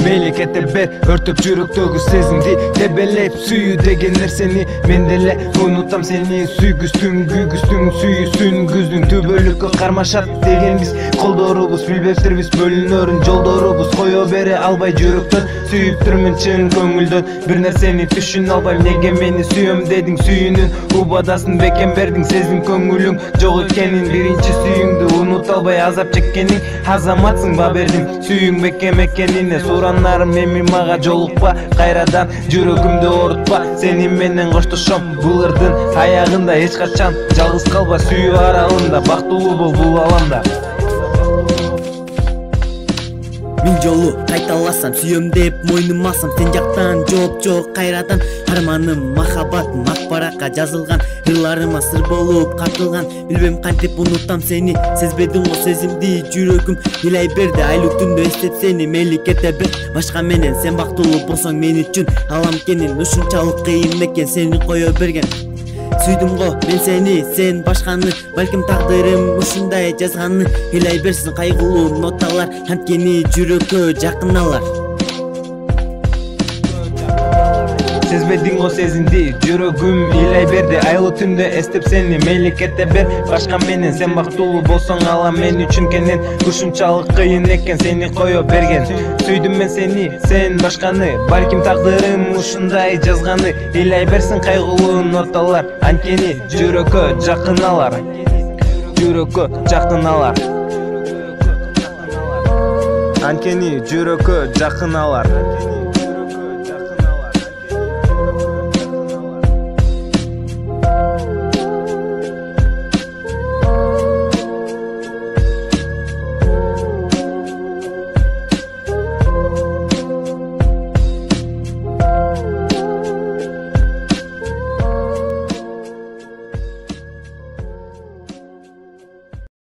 мейли кете бер өртөп жүрөктөгү сезимди тебелеп сүйүү деген нерсени мен деле унутам сени сүйгүстүң күйгүстүң сүйүүсүн күздүң түбөлүккө кармашат дегенбиз колдорубуз билбептирбиз бөлүнөрүн жолдорубуз кое бере албай жүрөктөн сүйүптүрмүн чын көңүлдөн бир нерсени түшүнө албайм неге мени сүйөм дедиң сүйүүнүн убадасын бекем бердиң сезим көңүлүң жок экенин биринчи сүйүүңдү унута албай азап чеккениң азаматсың ба бердим сүйүүң бекем экенине суранарым эми мага жолукпа кайрадан жүрөгүмдү оорутпа сени менен коштошом бул ырдын аягында эч качан жалгыз калба сүйүү аралында бактылуу бол бул аламда Миң жолу кайталасам сүйөм деп мойнума алсам сен жактан жооп жок кайрадан арманым махаббат ак баракка жазылган ырларыма сыр болуп катылган билбем кантип унутам сени сезбедиң го сезимди жүрөгүм ыйлай берди айлуу түндө эстеп сени мейли кете бер башка менен сен бактылуу болсоң мен үчүн алам экенин ушунчалык кыйын экен сени кое берген сүйдүм го мен сени сен башканы балким тагдырым ушундай жазганы ыйлай берсин кайгылуу ноталар анткени жүрөккө жакын алар сезбедиң го сезимди жүрөгүм ыйлай берди айлуу түндө эстеп сени мейли кете бер башка менен сен бактылуу болсоң алам мен үчүн кенен ушунчалык кыйын экен сени кое берген сүйдүм мен сени сен башканы балким тагдырым ушундай жазганы ыйлай берсин кайгылуу ноталар анткени жүрөккө жакын алар жүрөккө жакын алар анткени жүрөккө жакын алар